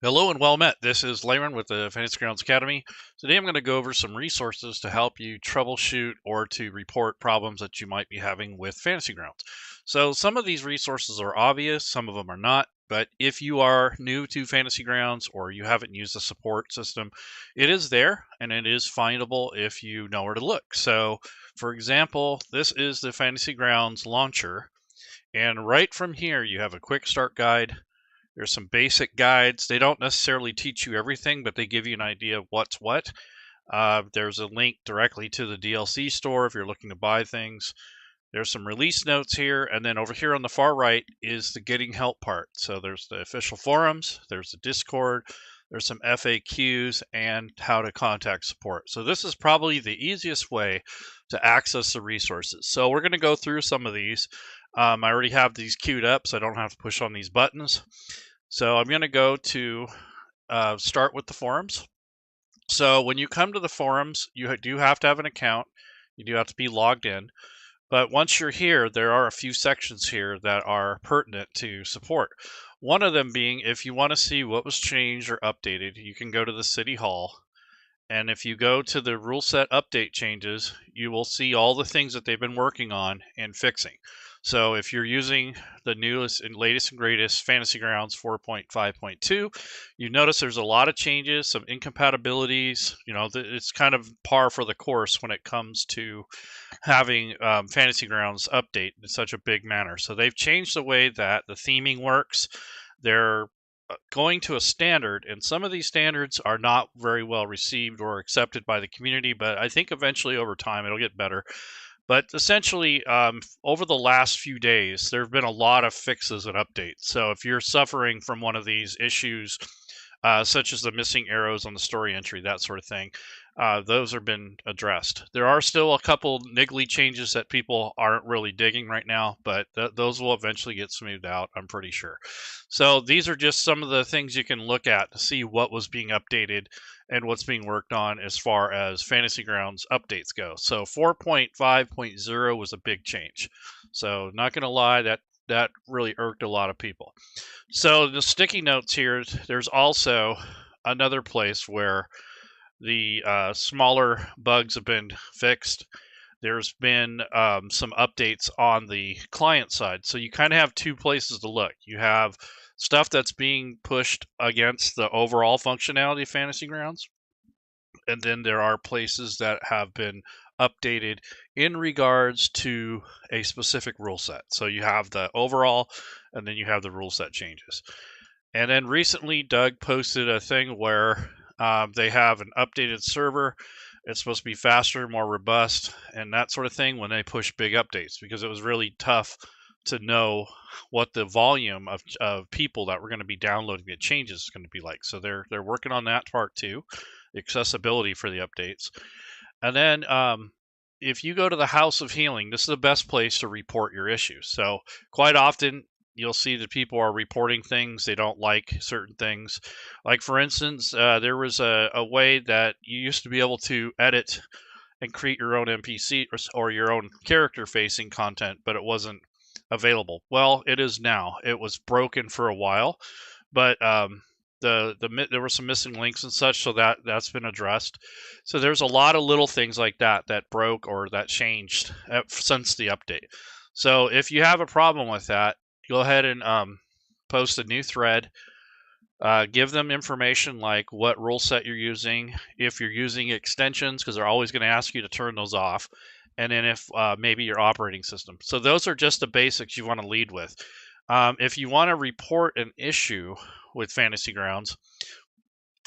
Hello and well met. This is Laren with the Fantasy Grounds Academy. Today I'm going to go over some resources to help you troubleshoot or to report problems that you might be having with Fantasy Grounds. So some of these resources are obvious, some of them are not, but if you are new to Fantasy Grounds or you haven't used the support system, it is there and it is findable if you know where to look. So for example, this is the Fantasy Grounds launcher, and right from here you have a quick start guide. There's some basic guides. They don't necessarily teach you everything, but they give you an idea of what's what. There's a link directly to the DLC store if you're looking to buy things. There's some release notes here, and then over here on the far right is the getting help part. So there's the official forums, there's the Discord, there's some FAQs, and how to contact support. So this is probably the easiest way to access the resources. So we're going to go through some of these. I already have these queued up, so I don't have to push on these buttons. So I'm going to go to start with the forums. So when you come to the forums, you do have to have an account. You do have to be logged in. But once you're here, there are a few sections here that are pertinent to support. One of them being, if you want to see what was changed or updated, you can go to the City Hall. And if you go to the rule set update changes, you will see all the things that they've been working on and fixing. So if you're using the newest and latest and greatest Fantasy Grounds 4.5.2, you notice there's a lot of changes, some incompatibilities. It's kind of par for the course when it comes to having Fantasy Grounds update in such a big manner. So they've changed the way that the theming works. They're going to a standard, and some of these standards are not very well received or accepted by the community, but I think eventually over time it'll get better. But essentially, over the last few days, there have been a lot of fixes and updates. So if you're suffering from one of these issues, such as the missing arrows on the story entry, that sort of thing, those have been addressed. There are still a couple niggly changes that people aren't really digging right now, but those will eventually get smoothed out, I'm pretty sure. So these are just some of the things you can look at to see what was being updated and what's being worked on as far as Fantasy Grounds updates go. So 4.5.0 was a big change. So not going to lie, that really irked a lot of people. So the sticky notes here, there's also another place where the smaller bugs have been fixed. There's been some updates on the client side. So you kind of have two places to look. You have stuff that's being pushed against the overall functionality of Fantasy Grounds, and then there are places that have been updated in regards to a specific rule set. So you have the overall, and then you have the rule set changes. And then recently, Doug posted a thing where they have an updated server. It's supposed to be faster, more robust, and that sort of thing when they push big updates, because it was really tough to know what the volume of people that were going to be downloading the changes is going to be like. So they're working on that part too, accessibility for the updates. And then if you go to the House of Healing, this is the best place to report your issues. So quite often you'll see that people are reporting things they don't like, certain things. Like for instance, there was a way that you used to be able to edit and create your own NPC or your own character facing content, but it wasn't available. Well, it is now. It was broken for a while, but there were some missing links and such, so that's been addressed. So there's a lot of little things like that that broke or that changed since the update. So if you have a problem with that, go ahead and post a new thread. Give them information like what rule set you're using, if you're using extensions, because they're always going to ask you to turn those off, and then if maybe your operating system. So those are just the basics you want to lead with. If you want to report an issue with Fantasy Grounds,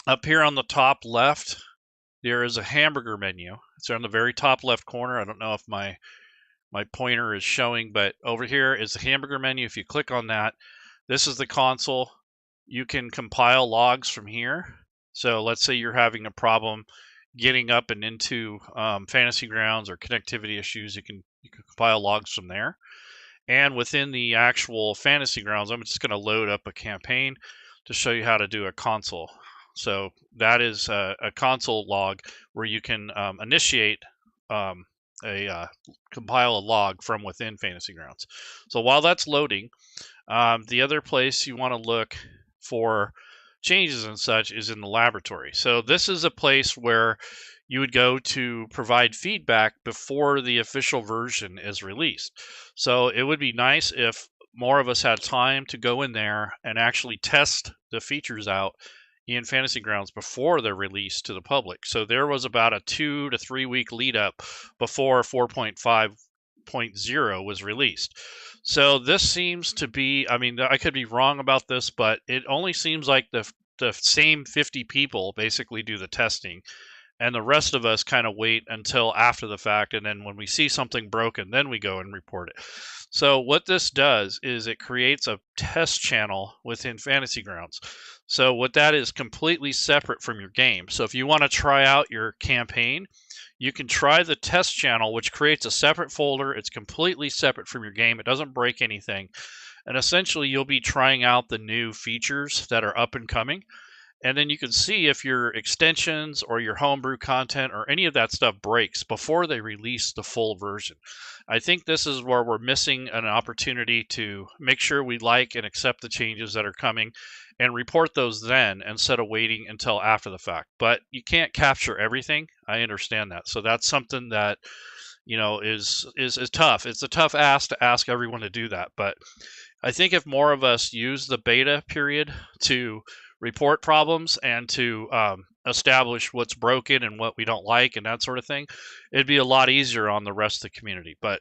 up here on the top left, there is a hamburger menu. It's on the very top left corner. I don't know if my pointer is showing, but over here is the hamburger menu. If you click on that, this is the console. You can compile logs from here. So let's say you're having a problem getting up and into Fantasy Grounds or connectivity issues, you can compile logs from there. And within the actual Fantasy Grounds, I'm just going to load up a campaign to show you how to do a console. So that is a console log where you can initiate compile a log from within Fantasy Grounds. So while that's loading, the other place you want to look for changes and such is in the laboratory. So this is a place where you would go to provide feedback before the official version is released. So it would be nice if more of us had time to go in there and actually test the features out in Fantasy Grounds before they're released to the public. So there was about a 2 to 3 week lead up before 4.5.0 was released. So this seems to be, I mean, I could be wrong about this, but it only seems like the same 50 people basically do the testing, and the rest of us kind of wait until after the fact, and then when we see something broken, then we go and report it. So what this does is it creates a test channel within Fantasy Grounds. So what that is completely separate from your game. So if you want to try out your campaign, you can try the test channel, which creates a separate folder. It's completely separate from your game. It doesn't break anything. And essentially you'll be trying out the new features that are up and coming. And then you can see if your extensions or your homebrew content or any of that stuff breaks before they release the full version. I think this is where we're missing an opportunity to make sure we like and accept the changes that are coming and report those then instead of waiting until after the fact. But you can't capture everything. I understand that. So that's something that is tough. It's a tough ask to ask everyone to do that. But I think if more of us use the beta period to report problems and to establish what's broken and what we don't like and that sort of thing, it'd be a lot easier on the rest of the community. But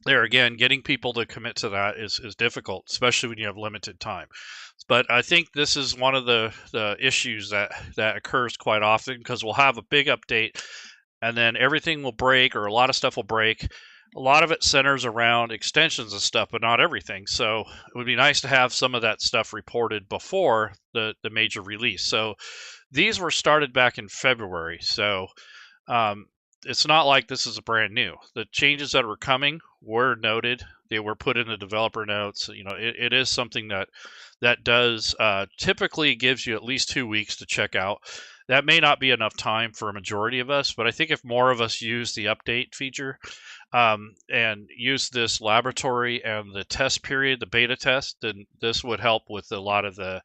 there again, getting people to commit to that is difficult, especially when you have limited time. But I think this is one of the issues that occurs quite often, because we'll have a big update and then everything will break, or a lot of stuff will break. A lot of it centers around extensions and stuff, but not everything. So it would be nice to have some of that stuff reported before the major release. So these were started back in February. So it's not like this is brand new. The changes that were coming were noted. They were put in the developer notes. It is something that does typically gives you at least 2 weeks to check out. That may not be enough time for a majority of us, but I think if more of us use the update feature and use this laboratory and the test period, the beta test, then this would help with a lot of the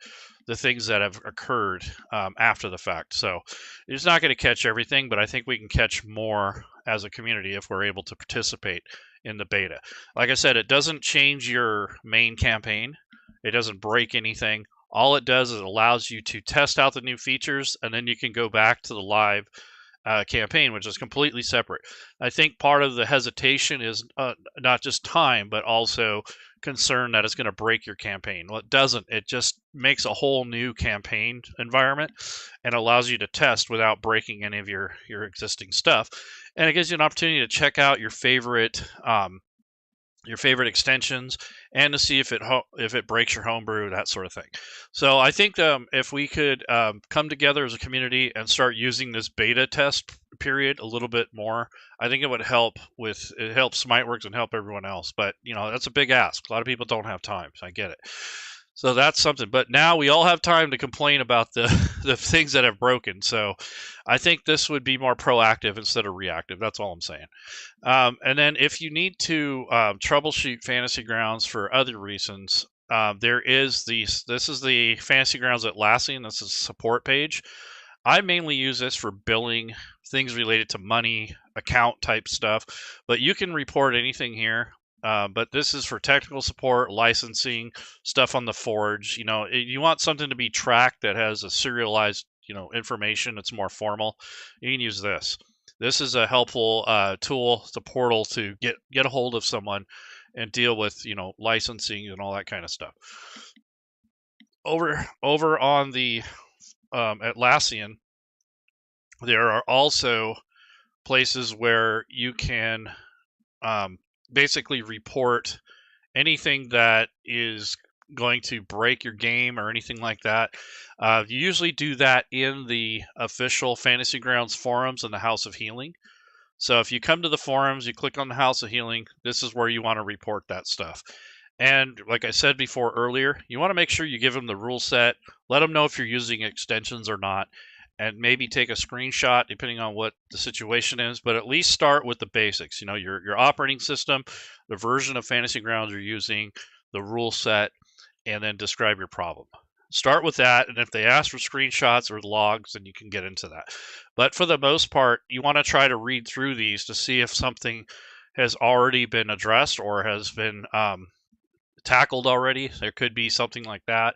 things that have occurred after the fact. So it's not going to catch everything, but I think we can catch more as a community if we're able to participate in the beta. Like I said, it doesn't change your main campaign. It doesn't break anything. All it does is it allows you to test out the new features, and then you can go back to the live campaign, which is completely separate. I think part of the hesitation is not just time, but also concern that it's going to break your campaign. Well, it doesn't. It just makes a whole new campaign environment and allows you to test without breaking any of your existing stuff. And it gives you an opportunity to check out your favorite extensions and to see if it breaks your homebrew, that sort of thing. So I think if we could come together as a community and start using this beta test period a little bit more, I think it would help Smiteworks and help everyone else. But that's a big ask. A lot of people don't have time, so I get it. So that's something. But now we all have time to complain about the things that have broken. So I think this would be more proactive instead of reactive. That's all I'm saying. And then if you need to troubleshoot Fantasy Grounds for other reasons, there is this is the Fantasy Grounds Atlassian. This is a support page. I mainly use this for billing, things related to money, account type stuff. But you can report anything here. But this is for technical support, licensing, stuff on the forge. You want something to be tracked that has a serialized, information. It's more formal. You can use this. This is a helpful tool. It's a portal to get a hold of someone and deal with, licensing and all that kind of stuff. Over on the Atlassian, there are also places where you can basically report anything that is going to break your game or anything like that. You usually do that in the official Fantasy Grounds forums in the House of Healing. So if you come to the forums, you click on the House of Healing, this is where you want to report that stuff. And like I said before earlier, you want to make sure you give them the rule set, let them know if you're using extensions or not, and maybe take a screenshot depending on what the situation is, but at least start with the basics. Your operating system, the version of Fantasy Grounds you're using, the rule set, and then describe your problem. Start with that, and if they ask for screenshots or logs, then you can get into that. But for the most part, you want to try to read through these to see if something has already been addressed or has been tackled already. There could be something like that.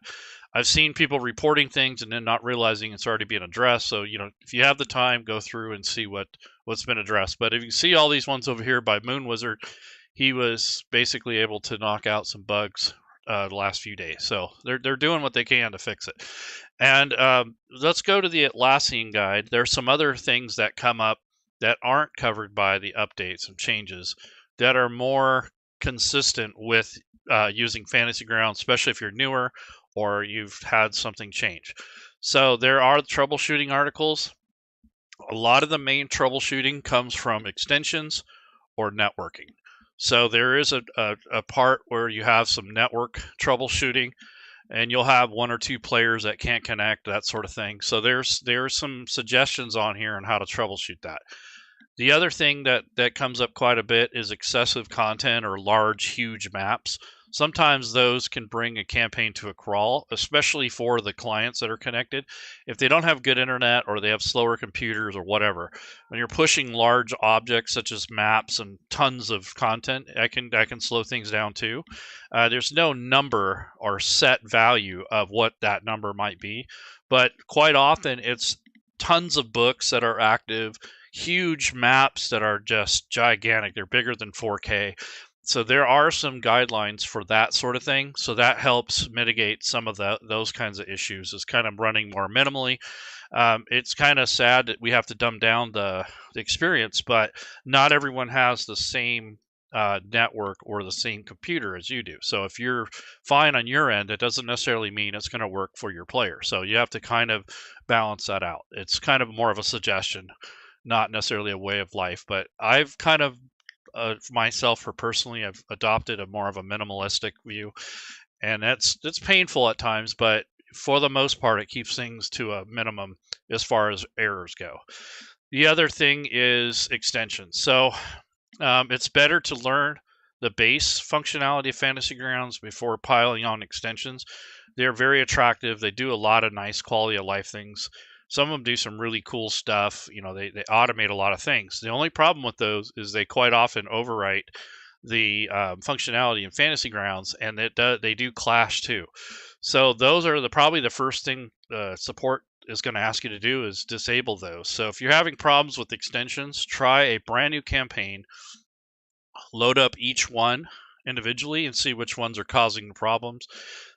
I've seen people reporting things and then not realizing it's already being addressed. So, if you have the time, go through and see what's been addressed. But if you see all these ones over here by Moon Wizard, he was basically able to knock out some bugs the last few days. So they're doing what they can to fix it. And let's go to the Atlassian guide. There's some other things that come up that aren't covered by the updates and changes that are more consistent with using Fantasy Grounds, especially if you're newer or you've had something change. So there are troubleshooting articles. A lot of the main troubleshooting comes from extensions or networking. So there is a part where you have some network troubleshooting, and you'll have one or two players that can't connect, that sort of thing. So there's some suggestions on here on how to troubleshoot that. The other thing that comes up quite a bit is excessive content or large, huge maps. Sometimes those can bring a campaign to a crawl, especially for the clients that are connected. If they don't have good internet or they have slower computers or whatever, when you're pushing large objects such as maps and tons of content, that can slow things down too. There's no number or set value of what that number might be, but quite often it's tons of books that are active, huge maps that are just gigantic. They're bigger than 4K. So there are some guidelines for that sort of thing. So that helps mitigate some of those kinds of issues, is kind of running more minimally. It's kind of sad that we have to dumb down the experience, but not everyone has the same network or the same computer as you do. So if you're fine on your end, it doesn't necessarily mean it's going to work for your player. So you have to kind of balance that out. It's kind of more of a suggestion, not necessarily a way of life. But I've kind of myself, for personally, I've adopted a more of a minimalistic view, and that's painful at times, but for the most part, it keeps things to a minimum as far as errors go. The other thing is extensions. So it's better to learn the base functionality of Fantasy Grounds before piling on extensions. They're very attractive. They do a lot of nice quality of life things. Some of them do some really cool stuff. They automate a lot of things. The only problem with those is they quite often overwrite the functionality in Fantasy Grounds, and they do clash too. So those are probably the first thing support is going to ask you to do, is disable those. So if you're having problems with extensions, try a brand new campaign, load up each one individually and see which ones are causing the problems.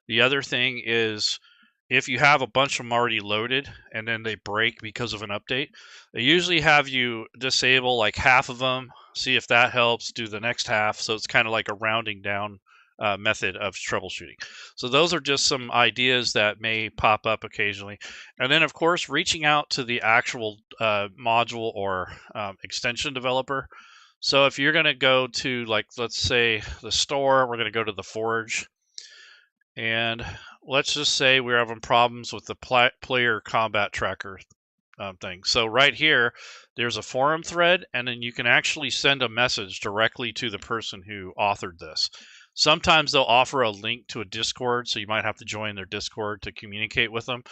The other thing is, if you have a bunch of them already loaded and then they break because of an update, they usually have you disable like half of them, see if that helps, do the next half. So it's kind of like a rounding down method of troubleshooting. So those are just some ideas that may pop up occasionally. And then, of course, reaching out to the actual module or extension developer. So if you're going to go to, like, let's say the store, we're going to go to the Forge. And let's just say we're having problems with the player combat tracker thing. So right here, there's a forum thread, and then you can actually send a message directly to the person who authored this. Sometimes they'll offer a link to a Discord, so you might have to join their Discord to communicate with them.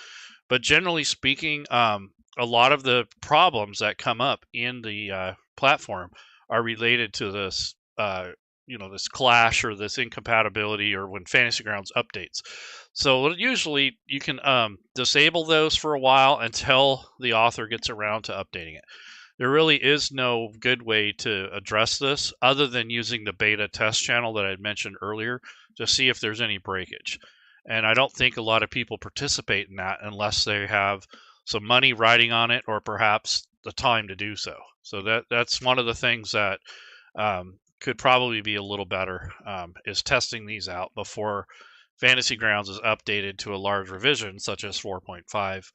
But generally speaking, a lot of the problems that come up in the platform are related to this this clash or this incompatibility, or when Fantasy Grounds updates. So usually you can disable those for a while until the author gets around to updating it. There really is no good way to address this other than using the beta test channel that I mentioned earlier to see if there's any breakage. And I don't think a lot of people participate in that unless they have some money riding on it, or perhaps the time to do so. So that's one of the things that could probably be a little better, is testing these out before Fantasy Grounds is updated to a large revision such as 4.5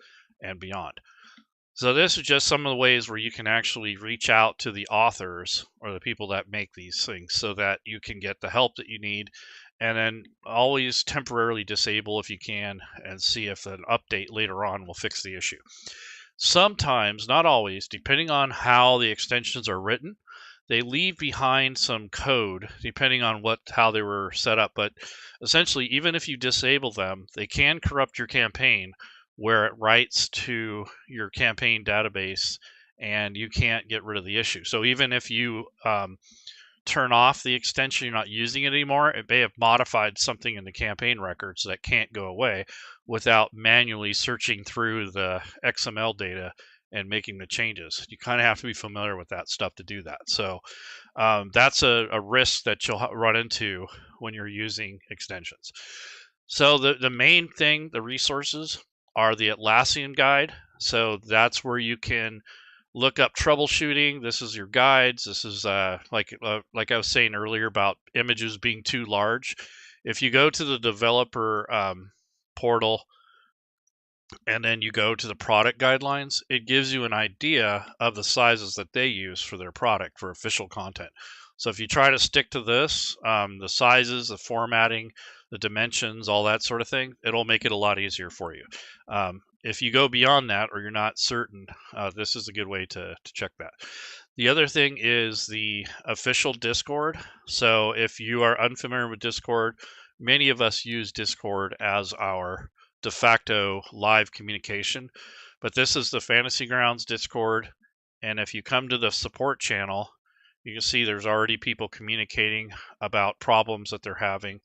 and beyond. So this is just some of the ways where you can actually reach out to the authors or the people that make these things so that you can get the help that you need, and then always temporarily disable if you can and see if an update later on will fix the issue. Sometimes, not always, depending on how the extensions are written, they leave behind some code depending on how they were set up. But essentially, even if you disable them, they can corrupt your campaign where it writes to your campaign database and you can't get rid of the issue. So even if you turn off the extension, you're not using it anymore, it may have modified something in the campaign records that can't go away without manually searching through the XML data and making the changes. You kind of have to be familiar with that stuff to do that. So that's a risk that you'll run into when you're using extensions. So the main thing, the resources, are the Atlassian guide. So that's where you can look up troubleshooting. This is your guides. This is like I was saying earlier about images being too large. If you go to the developer portal and then you go to the product guidelines, it gives you an idea of the sizes that they use for their product for official content. So if you try to stick to this, the sizes, the formatting, the dimensions, all that sort of thing, it'll make it a lot easier for you. If you go beyond that or you're not certain, this is a good way to check that. The other thing is the official Discord. So if you are unfamiliar with Discord, many of us use Discord as our de facto live communication, but this is the Fantasy Grounds Discord. And if you come to the support channel, you can see there's already people communicating about problems that they're having.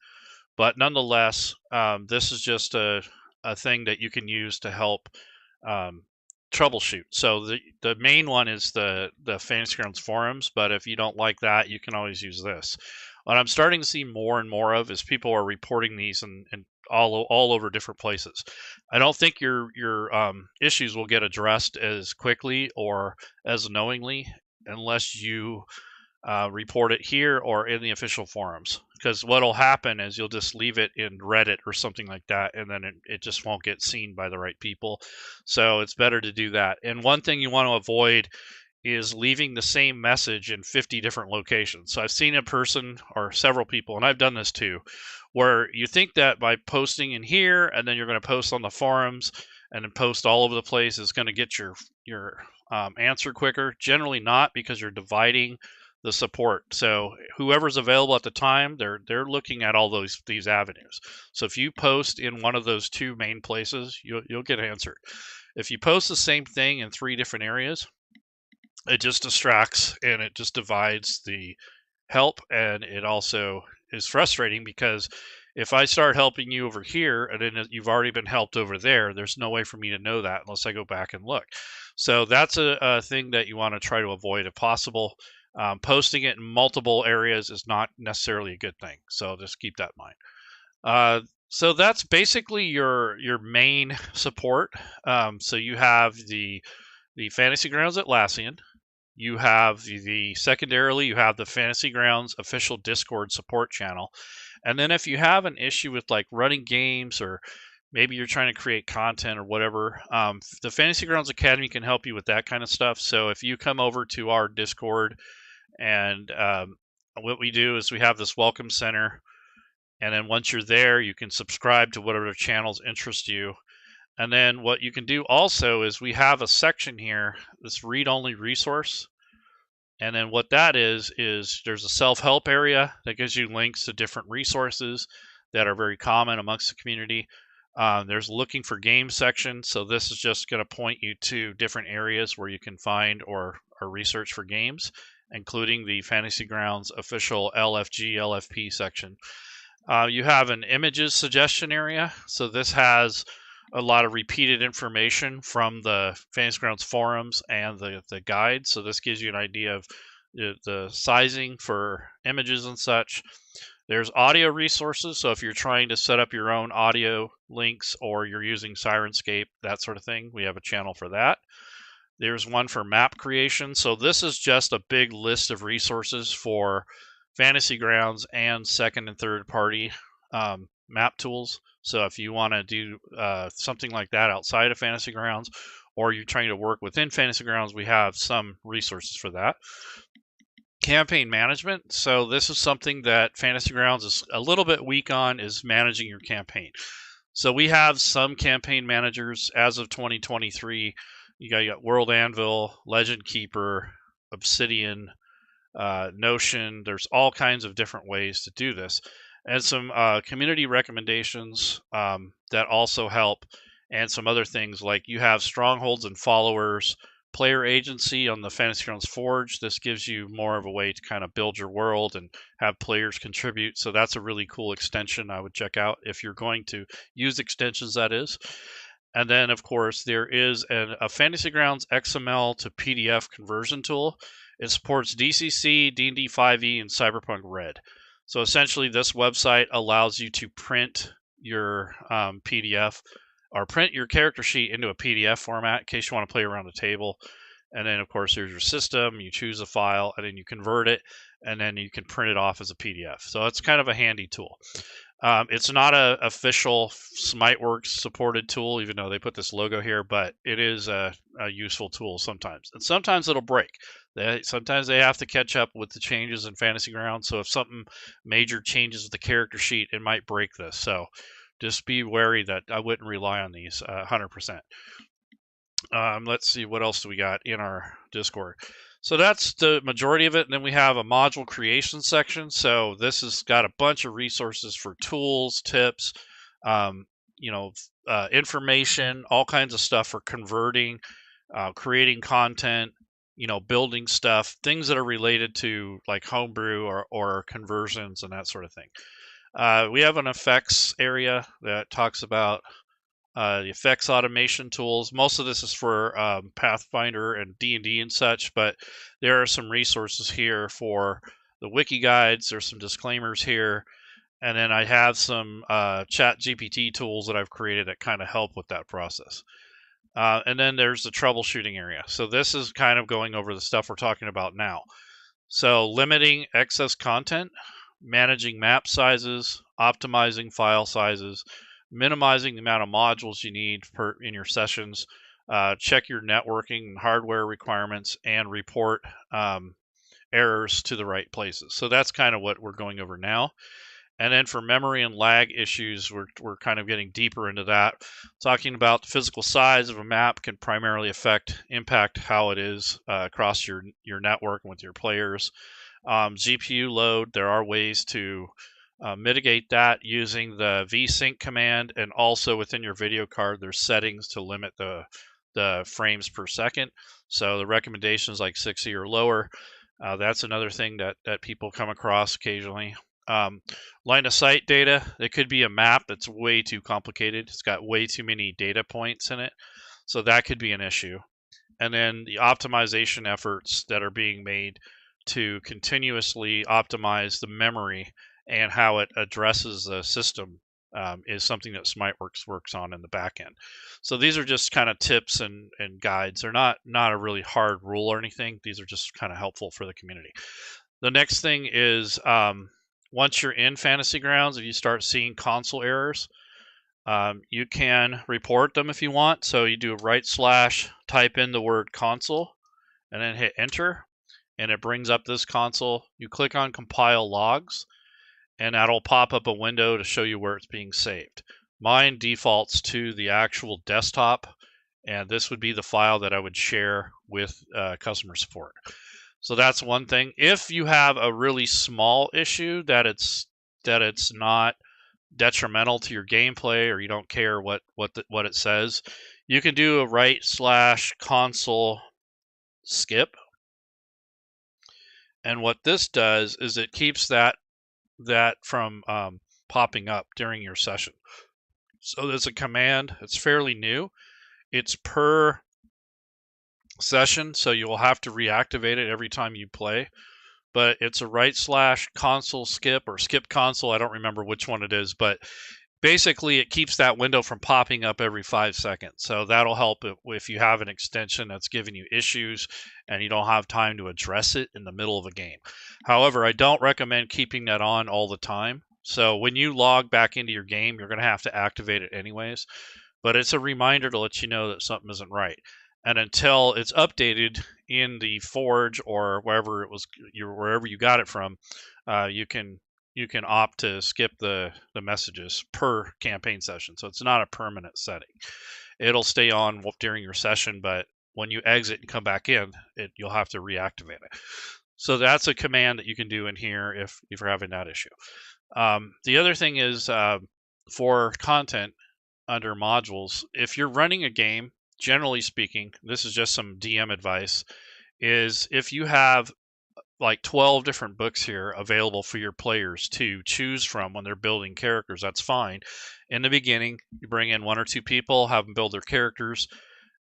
But nonetheless, this is just a thing that you can use to help troubleshoot. So the main one is the Fantasy Grounds forums, but if you don't like that, you can always use this. What I'm starting to see more and more of is people are reporting these and all over different places. I don't think your issues will get addressed as quickly or as knowingly unless you report it here or in the official forums. Because what'll happen is you'll just leave it in Reddit or something like that, and then it just won't get seen by the right people. So it's better to do that. And one thing you want to avoid is leaving the same message in 50 different locations. So I've seen a person or several people, and I've done this too, where you think that by posting in here and then you're going to post on the forums and then post all over the place is going to get your answer quicker. Generally not, because you're dividing the support. So whoever's available at the time, they're looking at all these avenues. So if you post in one of those two main places, you'll get answered. If you post the same thing in 3 different areas, it just distracts and it just divides the help, and it also is frustrating because if I start helping you over here and then you've already been helped over there, there's no way for me to know that unless I go back and look. So that's a thing that you want to try to avoid if possible. Posting it in multiple areas is not necessarily a good thing, so just keep that in mind. So that's basically your main support. So you have the Fantasy Grounds Atlassian. You have secondarily, you have the Fantasy Grounds official Discord support channel. And then if you have an issue with like running games, or maybe you're trying to create content or whatever, the Fantasy Grounds Academy can help you with that kind of stuff. So if you come over to our Discord, and what we do is we have this welcome center, and then once you're there, you can subscribe to whatever channels interest you. And then what you can do also is we have a section here, this read-only resource. And then what that is there's a self-help area that gives you links to different resources that are very common amongst the community. There's a looking for games section. So this is just going to point you to different areas where you can find or research for games, including the Fantasy Grounds official LFG, LFP section. You have an images suggestion area. So this has a lot of repeated information from the Fantasy Grounds forums and the guide. So this gives you an idea of the sizing for images and such. There's audio resources. So if you're trying to set up your own audio links or you're using Sirenscape, that sort of thing, we have a channel for that. There's one for map creation. So this is just a big list of resources for Fantasy Grounds and second and third party map tools. So if you want to do something like that outside of Fantasy Grounds, or you're trying to work within Fantasy Grounds, we have some resources for that. Campaign management. So this is something that Fantasy Grounds is a little bit weak on, is managing your campaign. So we have some campaign managers as of 2023. You got World Anvil, Legend Keeper, Obsidian, Notion. There's all kinds of different ways to do this, and some community recommendations that also help, and some other things like you have strongholds and followers, player agency on the Fantasy Grounds Forge. This gives you more of a way to kind of build your world and have players contribute. So that's a really cool extension I would check out if you're going to use extensions, that is. And then, of course, there is a Fantasy Grounds XML to PDF conversion tool. It supports DCC, D&D 5e, and Cyberpunk Red. So essentially, this website allows you to print your PDF or print your character sheet into a PDF format in case you want to play around the table. And then, of course, there's your system. You choose a file, and then you convert it, and then you can print it off as a PDF. So it's kind of a handy tool. It's not an official SmiteWorks supported tool, even though they put this logo here, but it is a useful tool sometimes. And sometimes it'll break. Sometimes they have to catch up with the changes in Fantasy Grounds. So if something major changes with the character sheet, it might break this. So just be wary that I wouldn't rely on these 100%. Let's see, what else do we got in our Discord? So that's the majority of it. And then we have a module creation section. So this has got a bunch of resources for tools, tips, information, all kinds of stuff for converting, creating content, building stuff, things that are related to like homebrew or conversions and that sort of thing. We have an effects area that talks about the effects automation tools. Most of this is for Pathfinder and D&D and such, but there are some resources here for the wiki guides. There's some disclaimers here, and then I have some chat GPT tools that I've created that kind of help with that process. And then there's the troubleshooting area. So this is kind of going over the stuff we're talking about now. So limiting excess content, managing map sizes, optimizing file sizes, minimizing the amount of modules you need in your sessions, check your networking and hardware requirements, and report errors to the right places. So that's kind of what we're going over now. And then for memory and lag issues, we're kind of getting deeper into that. Talking about the physical size of a map can primarily impact how it is across your network and with your players. GPU load, there are ways to mitigate that using the vsync command, and also within your video card there's settings to limit the frames per second. So the recommendation is like 60 or lower. That's another thing that people come across occasionally. Line of sight data, it could be a map that's way too complicated. It's got way too many data points in it, so that could be an issue. And then the optimization efforts that are being made to continuously optimize the memory and how it addresses the system is something that SmiteWorks works on in the back end. So these are just kind of tips and guides. They're not a really hard rule or anything. These are just kind of helpful for the community. The next thing is once you're in Fantasy Grounds, if you start seeing console errors, you can report them if you want. So you do a / type in the word console, and then hit enter, and it brings up this console. You click on compile logs, and that'll pop up a window to show you where it's being saved. Mine defaults to the actual desktop, and this would be the file that I would share with customer support. So that's one thing. If you have a really small issue that it's not detrimental to your gameplay, or you don't care what it says, you can do a / console skip. And what this does is it keeps that from popping up during your session. So there's a command. It's fairly new. It's per session, so you will have to reactivate it every time you play. But it's a / console skip or skip console. I don't remember which one it is, but basically it keeps that window from popping up every 5 seconds. So that'll help if you have an extension that's giving you issues and you don't have time to address it in the middle of a game. However, I don't recommend keeping that on all the time. So when you log back into your game, you're going to have to activate it anyways. But it's a reminder to let you know that something isn't right. And until it's updated in the Forge or wherever you got it from, you can opt to skip the messages per campaign session. So it's not a permanent setting. It'll stay on during your session, but when you exit and come back in, you'll have to reactivate it. So that's a command that you can do in here if you're having that issue. The other thing is for content under modules, if you're running a game, generally speaking, this is just some DM advice, is if you have like 12 different books here available for your players to choose from when they're building characters, that's fine. In the beginning, you bring in one or two people, have them build their characters,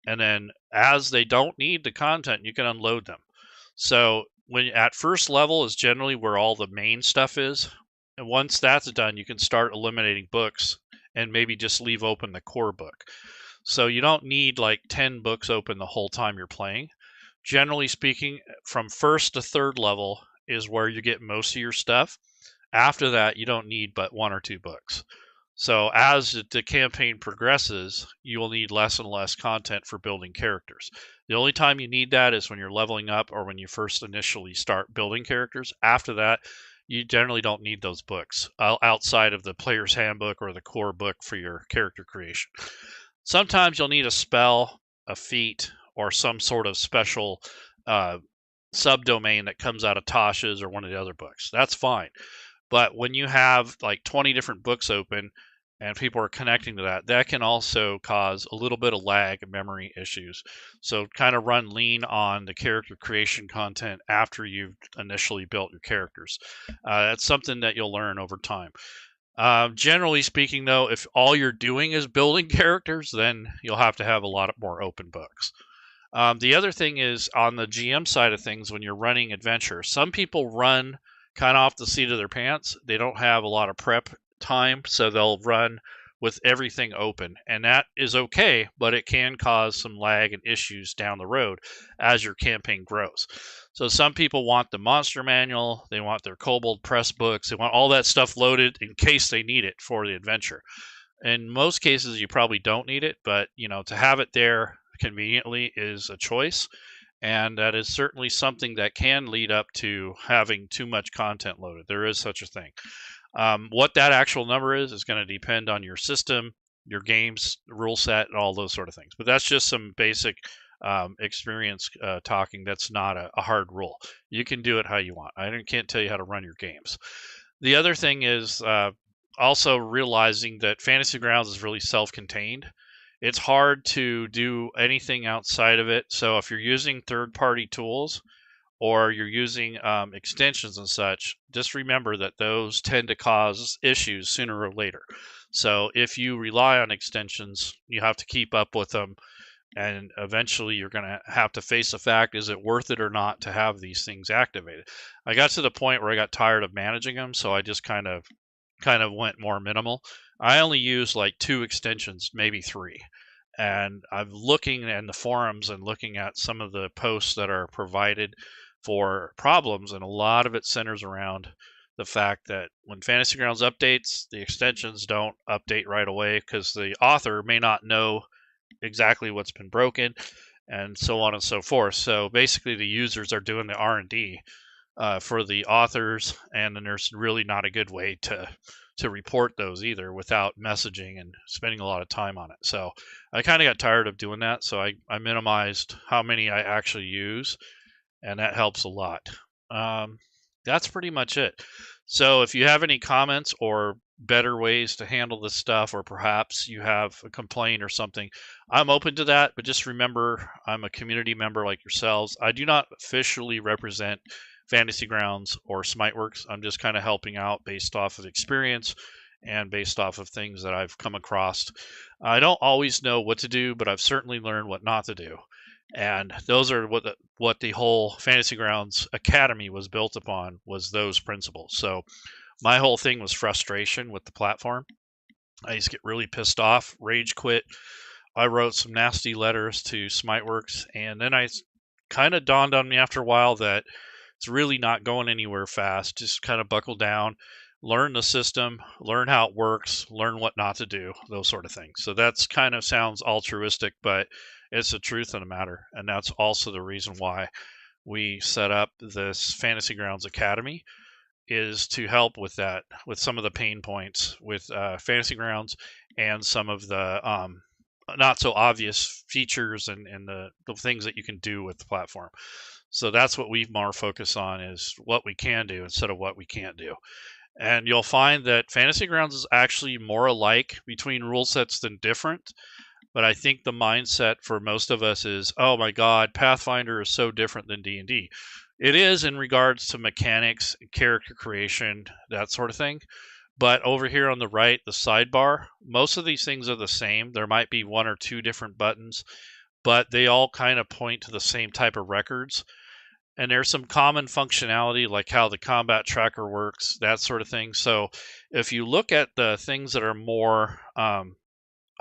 and then as they don't need the content, you can unload them. So when at first level is generally where all the main stuff is, and once that's done, you can start eliminating books and maybe just leave open the core book. So you don't need like 10 books open the whole time you're playing. Generally speaking, from first to third level is where you get most of your stuff. After that, you don't need but one or two books. So as the campaign progresses, you will need less and less content for building characters. The only time you need that is when you're leveling up or when you first initially start building characters. After that, you generally don't need those books outside of the player's handbook or the core book for your character creation. Sometimes you'll need a spell, a feat, or some sort of special subdomain that comes out of Tasha's or one of the other books. That's fine. But when you have like 20 different books open and people are connecting to that, that can also cause a little bit of lag and memory issues. So kind of run lean on the character creation content after you've initially built your characters. That's something that you'll learn over time. Generally speaking, though, if all you're doing is building characters, then you'll have to have a lot more open books. The other thing is on the GM side of things, when you're running adventure, some people run kind of off the seat of their pants. They don't have a lot of prep time, so they'll run with everything open. And that is okay, but it can cause some lag and issues down the road as your campaign grows. So some people want the monster manual, they want their kobold press books, they want all that stuff loaded in case they need it for the adventure. In most cases, you probably don't need it, but to have it there conveniently is a choice, and that is certainly something that can lead up to having too much content loaded. There is such a thing. What that actual number is going to depend on your system, your game's rule set, and all those sort of things. But that's just some basic experience talking. That's not a hard rule. You can do it how you want. I can't tell you how to run your games. The other thing is also realizing that Fantasy Grounds is really self-contained. It's hard to do anything outside of it. So if you're using third-party tools or you're using extensions and such, just remember that those tend to cause issues sooner or later. So if you rely on extensions, you have to keep up with them, and eventually you're going to have to face the fact, is it worth it or not to have these things activated? I got to the point where I got tired of managing them, so I just kind of went more minimal. I only use like 2 extensions, maybe 3. And I'm looking in the forums and looking at some of the posts that are provided for problems, and a lot of it centers around the fact that when Fantasy Grounds updates, the extensions don't update right away because the author may not know exactly what's been broken, and so on and so forth. So basically, the users are doing the R&D for the authors, and then there's really not a good way to report those either without messaging and spending a lot of time on it. So I kind of got tired of doing that, so I minimized how many I actually use, and that helps a lot. That's pretty much it. So if you have any comments or better ways to handle this stuff, or perhaps you have a complaint or something, I'm open to that. But just remember, I'm a community member like yourselves. I do not officially represent Fantasy Grounds or Smiteworks. I'm just kind of helping out based off of experience and based off of things that I've come across. I don't always know what to do, but I've certainly learned what not to do. And those are what the whole Fantasy Grounds Academy was built upon, was those principles. So my whole thing was frustration with the platform. I used to get really pissed off, rage quit. I wrote some nasty letters to Smiteworks, and then I kind of dawned on me after a while that it's really not going anywhere fast. Just kind of buckle down, learn the system, learn how it works, learn what not to do, those sort of things. So that's kind of sounds altruistic, but it's the truth of the matter. And that's also the reason why we set up this Fantasy Grounds Academy, is to help with that, with some of the pain points with Fantasy Grounds and some of the not so obvious features and the things that you can do with the platform. So that's what we more focus on, is what we can do instead of what we can't do. And you'll find that Fantasy Grounds is actually more alike between rule sets than different. But I think the mindset for most of us is, oh my God, Pathfinder is so different than D&D. It is in regards to mechanics, character creation, that sort of thing. But over here on the right, the sidebar, most of these things are the same. There might be one or two different buttons, but they all kind of point to the same type of records. And there's some common functionality, like how the combat tracker works, that sort of thing. So if you look at the things that are more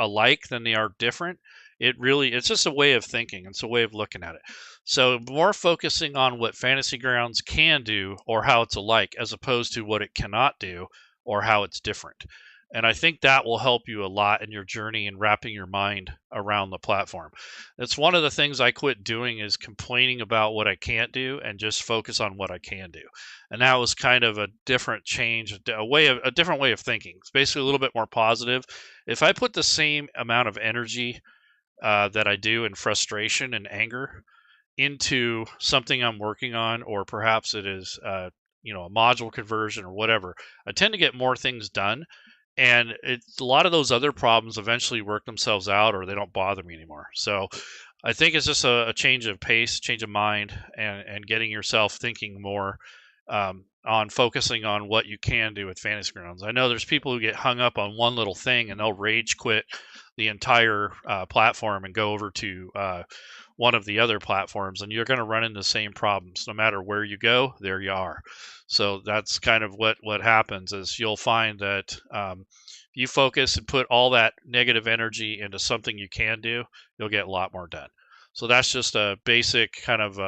alike than they are different, it's just a way of thinking. It's a way of looking at it. So more focusing on what Fantasy Grounds can do or how it's alike, as opposed to what it cannot do or how it's different. And I think that will help you a lot in your journey and wrapping your mind around the platform. That's one of the things I quit doing, is complaining about what I can't do and just focus on what I can do. And that was kind of a different change, a different way of thinking. It's basically a little bit more positive. If I put the same amount of energy that I do in frustration and anger into something I'm working on, or perhaps it is a module conversion or whatever, I tend to get more things done. And a lot of those other problems eventually work themselves out, or they don't bother me anymore. So I think it's just a change of pace, change of mind, and getting yourself thinking more on focusing on what you can do with Fantasy Grounds. I know there's people who get hung up on one little thing and they'll rage quit the entire platform and go over to one of the other platforms, and you're going to run into the same problems. No matter where you go, there you are. So that's kind of what happens, is you'll find that if you focus and put all that negative energy into something you can do, you'll get a lot more done. So that's just a basic kind of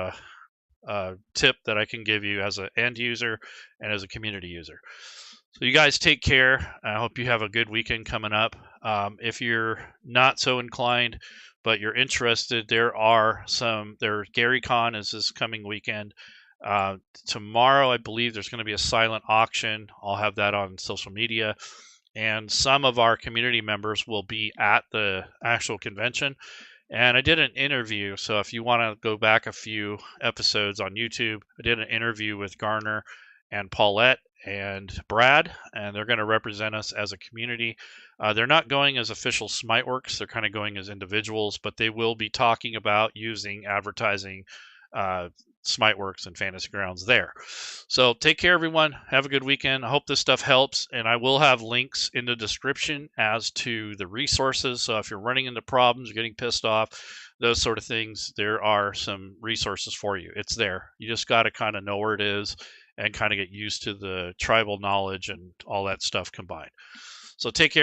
tip that I can give you as an end user and as a community user. So you guys take care. I hope you have a good weekend coming up. If you're not so inclined, but you're interested, GaryCon is this coming weekend. Tomorrow, I believe there's going to be a silent auction. I'll have that on social media. And some of our community members will be at the actual convention. And I did an interview. So if you want to go back a few episodes on YouTube, I did an interview with Garner and Paulette and Brad, and they're going to represent us as a community. They're not going as official Smiteworks. They're kind of going as individuals, but they will be talking about using advertising Smiteworks and Fantasy Grounds there. So take care, everyone. Have a good weekend. I hope this stuff helps, and I will have links in the description as to the resources. So if you're running into problems, you're getting pissed off, those sort of things, there are some resources for you. It's there. You just got to kind of know where it is and kind of get used to the tribal knowledge and all that stuff combined. So take care.